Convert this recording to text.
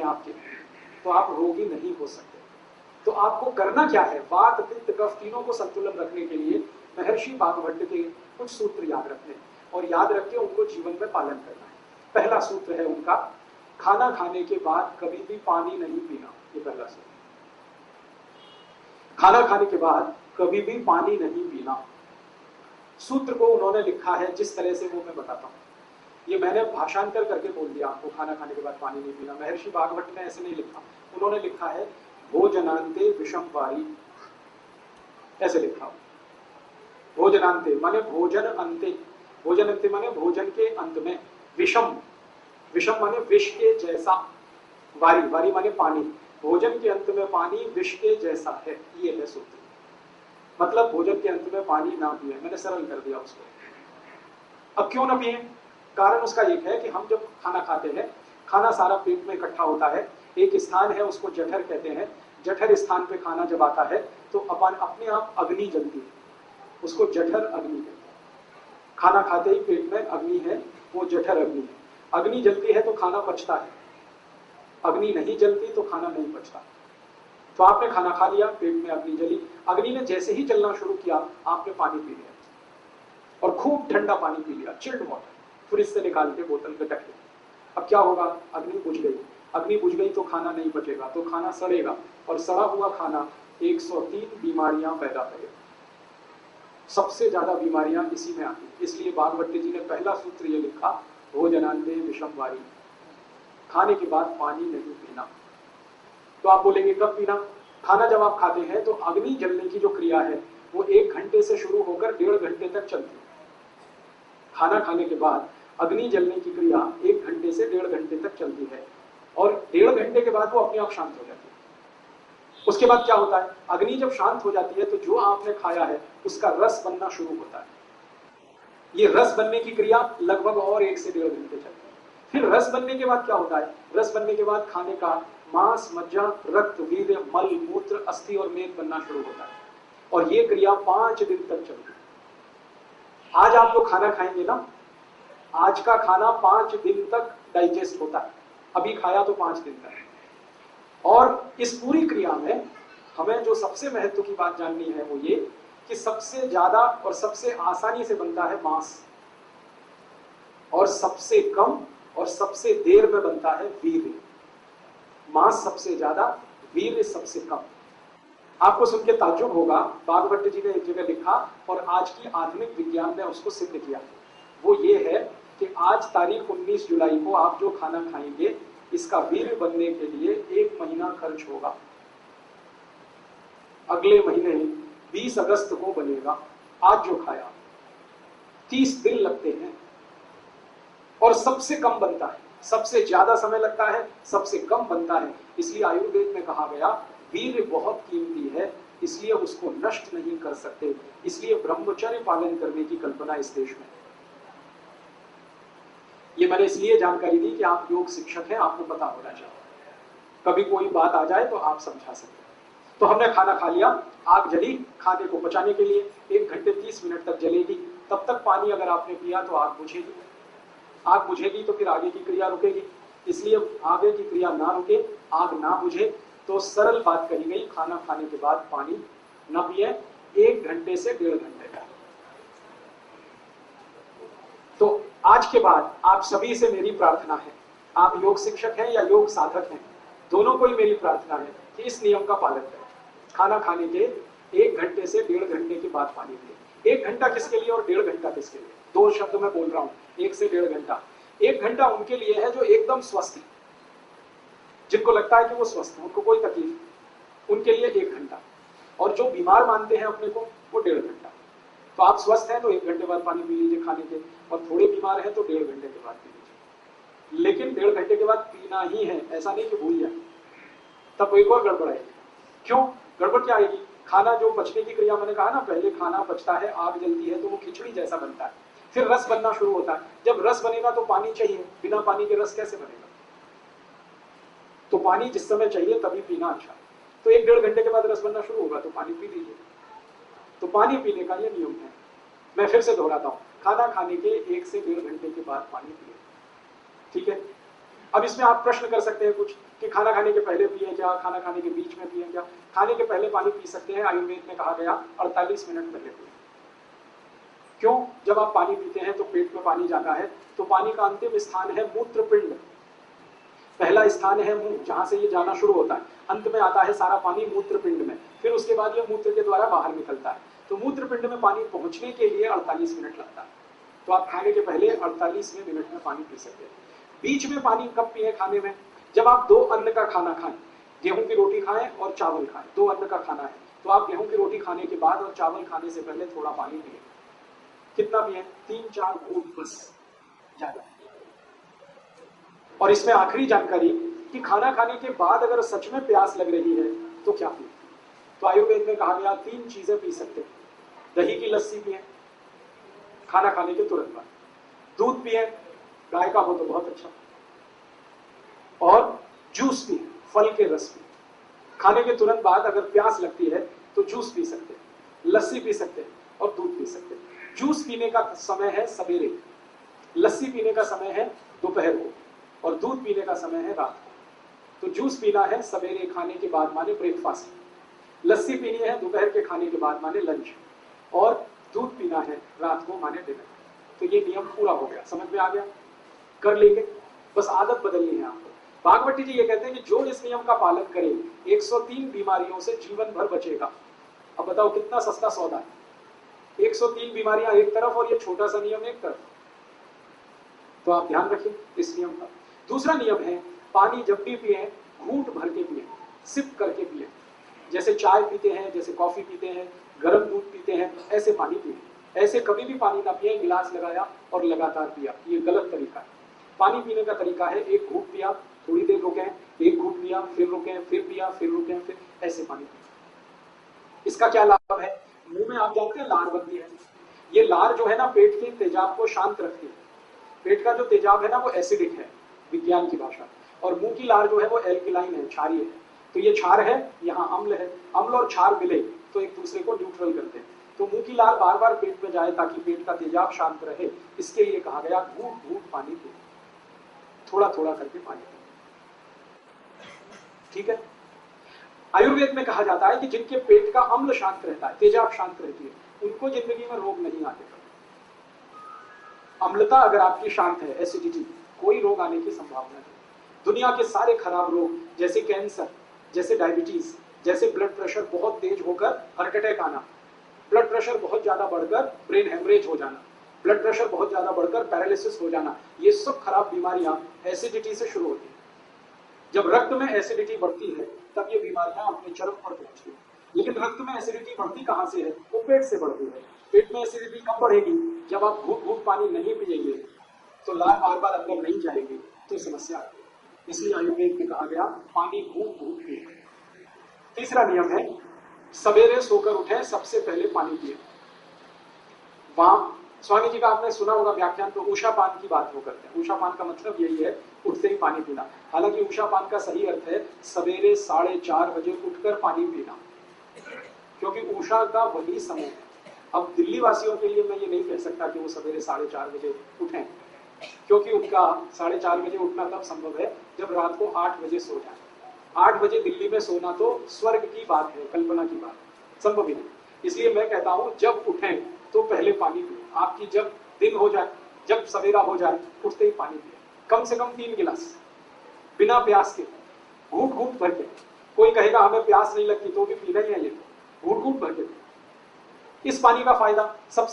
आपके, तो आप रोगी नहीं हो सकते। तो आपको करना क्या है, वात पित्त कफ तीनों को संतुलन रखने के लिए महर्षि भागवत के कुछ सूत्र याद रखने और याद रख के उनको जीवन में पालन करना है। पहला सूत्र है उनका, खाना खाने के बाद कभी भी पानी नहीं पीना। ये पहला सूत्र, खाना खाने के बाद कभी भी पानी नहीं पीना। सूत्र को उन्होंने लिखा है जिस तरह से वो मैं बताता हूँ, ये मैंने भाषांतर करके बोल दिया आपको, खाना खाने के बाद पानी नहीं पीना। महर्षि भागवत ने ऐसे नहीं लिखा, उन्होंने लिखा है भोजनांते विषम वारी, ऐसे लिखा। भोजनांते माने भोजन अंते, भोजन अंते माने भोजन के अंत में, विषम, विषम माने विष के जैसा, वारी, वारी माने पानी, भोजन के अंत में पानी विष के जैसा है, ये है सूत्र। मतलब भोजन के अंत में पानी ना पिए, मैंने सरल कर दिया उसको। अब क्यों ना पिए, कारण उसका एक है कि हम जब खाना खाते हैं, खाना सारा पेट में इकट्ठा होता है, एक स्थान है उसको जठर कहते हैं, जठर स्थान पे खाना जब आता है तो अपन अपने आप अग्नि जलती है, उसको जठर अग्नि कहते हैं। खाना खाते ही पेट में अग्नि है, वो जठर अग्नि है। अग्नि जलती है तो खाना पचता है, अग्नि नहीं जलती तो खाना नहीं पचता। तो आपने खाना खा लिया, पेट में अग्नि जली, अग्नि ने जैसे ही जलना शुरू किया आपने पानी पी लिया और खूब ठंडा पानी पी लिया, चिल्ड वाटर, फ्रिज से निकाल के बोतल में रख लिया। अब क्या होगा, अग्नि बुझ गई, अग्नि बुझ गई तो खाना नहीं बचेगा, तो खाना सड़ेगा और सड़ा हुआ खाना 103 बीमारियां पैदा करेगा। सबसे ज्यादा बीमारियां इसी में आती, इसलिए भागवत जी ने पहला सूत्र ये लिखा, भोजनांते विषम वारी, खाने के बाद पानी नहीं पीना। तो आप बोलेंगे कब पीना, खाना जब आप खाते हैं तो अग्नि जलने की जो क्रिया है वो 1 घंटे से शुरू होकर 1.5 घंटे तक चलती है। खाना खाने के बाद अग्नि जलने की क्रिया 1 घंटे से 1.5 घंटे तक चलती है और 1.5 घंटे के बाद वो अपने आप शांत हो जाती है। उसके बाद क्या होता है, अग्नि जब शांत हो जाती है तो जो आपने खाया है उसका रस बनना शुरू होता है। ये रस बनने की क्रिया लगभग और 1 से 1.5 घंटे चलती है। फिर रस बनने के बाद क्या होता है, रस बनने के बाद खाने का मांस, मज्जा, रक्त, वीर्य, मल, मूत्र, अस्थि और मेद बनना शुरू होता है और ये क्रिया 5 दिन तक चलती है। आज आप जो खाना खाएंगे ना, आज का खाना 5 दिन तक डाइजेस्ट होता है, अभी खाया तो 5 दिन तक। और इस पूरी क्रिया में हमें जो सबसे महत्व की बात जाननी है वो ये कि सबसे ज्यादा और सबसे आसानी से बनता है मांस, और सबसे कम और सबसे देर में बनता है वीर्य। मांस सबसे ज्यादा, वीर्य सबसे कम। आपको सुन के ताज्जुब होगा, भागवत जी ने एक जगह लिखा और आज की आधुनिक विज्ञान ने उसको सिद्ध किया। वो ये है कि आज तारीख 19 जुलाई को आप जो खाना खाएंगे इसका वीर्य बनने के लिए 1 महीना खर्च होगा। अगले महीने 20 अगस्त को बनेगा। आज जो खाया 30 दिन लगते हैं और सबसे कम बनता है, सबसे ज्यादा समय लगता है, सबसे कम बनता है। इसलिए आयुर्वेद में कहा गया वीर्य बहुत कीमती है, इसलिए उसको नष्ट नहीं कर सकते, इसलिए ब्रह्मचर्य पालन करने की कल्पना इस देश में। ये मैंने इसलिए जानकारी दी कि आप योग शिक्षक हैं, आपको पता होना चाहिए, कभी कोई बात आ जाए तो आप समझा सकते। तो हमने खाना खा लिया, आग जली, खाने को पचाने के लिए 1 घंटे 30 मिनट तक जलेगी, तब तक पानी अगर आपने पिया तो आग बुझेगी, आग बुझेगी तो फिर आगे की क्रिया रुकेगी। इसलिए आगे की क्रिया ना रुके, आग ना बुझे, तो सरल बात कही गई, खाना खाने के बाद पानी न पिए 1 घंटे से 1.5 घंटे तक। तो आज के बाद आप सभी से मेरी प्रार्थना है, आप योग शिक्षक हैं या योग साधक हैं, दोनों को ही मेरी प्रार्थना है कि इस नियम का पालन करें। खाना खाने के 1 घंटे से 1.5 घंटे के बाद पानी पिए। 1 घंटा किसके लिए और 1.5 घंटा किसके लिए, 2 शब्द में बोल रहा हूं, 1 से 1.5 घंटा। 1 घंटा उनके लिए है जो एकदम स्वस्थ है, जिनको लगता है कि वो स्वस्थ है, उनको कोई तकलीफ नहीं, उनके लिए 1 घंटा। और जो बीमार मानते हैं अपने को वो 1.5 घंटा। तो आप स्वस्थ हैं तो 1 घंटे बाद पानी पी लीजिए खाने के, और थोड़े बीमार हैं तो 1.5 घंटे के बाद पी लीजिए। लेकिन 1.5 घंटे के बाद पीना ही है, ऐसा नहीं कि भूल जाए, तब एक और गड़बड़ आएगी। क्यों गड़बड़ क्या आएगी, खाना जो पचने की क्रिया, मैंने कहा ना पहले खाना पचता है, आग जलती है तो वो खिचड़ी जैसा बनता है, फिर रस बनना शुरू होता है। जब रस बनेगा तो पानी चाहिए, बिना पानी के रस कैसे बनेगा, तो पानी जिस समय चाहिए तभी पीना अच्छा। तो 1-1.5 घंटे के बाद रस बनना शुरू होगा तो पानी पी लीजिए। तो पानी पीने का ये नियम है। मैं फिर से दोहराता हूं, खाना खाने के 1 से 1.5 घंटे के बाद पानी पिए, ठीक है। अब इसमें आप प्रश्न कर सकते हैं कुछ कि खाना खाने के पहले पिए क्या, खाना खाने के बीच में पिए क्या? खाने के पहले पानी पी सकते हैं, आयुर्वेद में कहा गया 48 मिनट पहले पिए। क्यों? जब आप पानी पीते हैं तो पेट में पानी जाता है, तो पानी का अंतिम स्थान है मूत्रपिंड, पहला स्थान है मुंह, जहां से ये जाना शुरू होता है, अंत में आता है सारा पानी मूत्रपिंड में, फिर उसके बाद ये मूत्र के द्वारा बाहर निकलता है। तो मूत्रपिंड में पानी पहुंचने के लिए 48 मिनट लगता है। तो आप खाने के पहले 48वें मिनट में पानी पी सकते हैं। बीच में पानी कब पिए खाने में? जब आप 2 अन्न का खाना खाएं, गेहूं की रोटी खाएं और चावल खाएं, 2 अन्न का खाना है, तो आप गेहूं की रोटी खाने के बाद और चावल खाने से पहले थोड़ा पानी पिए। कितना पिए? 3-4 घूंट बस, ज्यादा। और इसमें आखिरी जानकारी कि खाना खाने के बाद अगर सच में प्यास लग रही है तो क्या पिए? तो आयुर्वेद में कहा गया 3 चीजें पी सकते हैं। दही की लस्सी पिए खाना खाने के तुरंत बाद, दूध पिए, गाय का हो तो बहुत अच्छा, और जूस पिए, फल के रस पिए। खाने के तुरंत बाद अगर प्यास लगती है तो जूस पी सकते हैं, लस्सी पी सकते हैं और दूध पी सकते हैं। जूस पीने का समय है सवेरे, लस्सी पीने का समय है दोपहर को, और दूध पीने का समय है रात को। तो जूस पीना है सवेरे खाने के बाद माने ब्रेकफास्ट, लस्सी पीनी है दोपहर के खाने के बाद माने लंच, और दूध पीना है रात को माने डिनर। तो ये नियम पूरा हो गया, समझ में आ गया? कर लेंगे, बस आदत बदलनी है आपको। भागवती जी ये कहते हैं कि जो इस नियम का पालन करे 103 बीमारियों से जीवन भर बचेगा। अब बताओ कितना सस्ता सौदा है, 103 बीमारियां एक तरफ और ये छोटा सा नियम एक तरफ। तो आप ध्यान रखिए इस नियम का। दूसरा नियम है, पानी जब भी पिए घूंट भर के पिए, सिप करके पिए। जैसे चाय पीते हैं, जैसे कॉफी पीते हैं, गर्म दूध पीते हैं, ऐसे पानी पिए। ऐसे कभी भी पानी ना पिए, गिलास लगाया और लगातार पिया, ये गलत तरीका है। पानी पीने का तरीका है एक घूंट पिया, थोड़ी देर रुके, एक घूंट पिया, फिर रुके, फिर पिया, फिर रुके, फिर ऐसे पानी पिए। इसका क्या लाभ है? मुंह में आप जानते हैं लार बनती है, ये लार जो है ना पेट के तेजाब को शांत रखती है। पेट का जो तेजाब है ना वो एसिडिक है विज्ञान की भाषा, और मुंह की लार जो है वो एल्कलाइन है, क्षारीय है। तो ये क्षार है, यहाँ अम्ल है, अम्ल और क्षार मिले तो एक दूसरे को न्यूट्रल करते हैं। तो मुंह की लार बार बार पेट में जाए ताकि पेट का तेजाब शांत रहे, इसके लिए कहा गया घूंट घूंट पानी पिए, थोड़ा थोड़ा करके पानी पिए। ठीक है? आयुर्वेद में कहा जाता है कि जिनके पेट का अम्ल शांत रहता है, तेजाब शांत रहती है, उनको जिंदगी में रोग नहीं आते। अम्लता अगर आपकी शांत है, एसिडिटी, कोई रोग आने की संभावना नहीं। दुनिया के सारे खराब रोग जैसे कैंसर, जैसे डायबिटीज, जैसे ब्लड प्रेशर बहुत तेज होकर हार्ट अटैक आना, ब्लड प्रेशर बहुत ज्यादा बढ़कर ब्रेन हेमरेज हो जाना, ब्लड प्रेशर बहुत ज्यादा बढ़कर पैरालिसिस हो जाना, ये सब खराब बीमारियां एसिडिटी से शुरू होती है। जब रक्त में एसिडिटी बढ़ती है तब ये बीमारियां अपने चरम पर पहुंचती है। लेकिन रक्त में एसिडिटी बढ़ती कहां से है? वो पेट से बढ़ती है। पेट में एसिडिटी कब बढ़ेगी? जब आप घूंट घूंट पानी नहीं पिएंगे, तो लार बार बार अंदर नहीं जाएगी, तो समस्या आती है। इसलिए आयुर्वेद में कहा गया पानी घूंट घूंट पिए। तीसरा नियम है, सवेरे सोकर उठे सबसे पहले पानी पिए। वहां स्वामी जी का आपने सुना होगा व्याख्यान, तो ऊषापान की बात वो करते हैं। ऊषापान का मतलब यही है, उठते ही पानी पीना। हालांकि ऊषापान का सही अर्थ है सवेरे 4:30 बजे उठकर पानी पीना, क्योंकि ऊषा का वही समय है। अब दिल्ली वासियों के लिए मैं ये नहीं कह सकता कि वो सवेरे 4:30 बजे उठें, क्योंकि उनका 4:30 बजे उठना तब संभव है जब रात को 8 बजे सो जाए। 8 बजे दिल्ली में सोना तो स्वर्ग की बात है, कल्पना की बात, संभव ही नहीं। इसलिए मैं कहता हूं जब उठें तो पहले पानी पिए। आपकी जब दिन हो जाए, जब सवेरा हो जाए, उठते ही पानी पिए, कम से कम 3 गिलास, बिना प्यास के, घूंट घूंट भर के। कोई कहेगा हमें प्यास नहीं लगती, तो भी पीना ही है, ये घूंट घूंट भर के। इस पानी का फायदा सबसे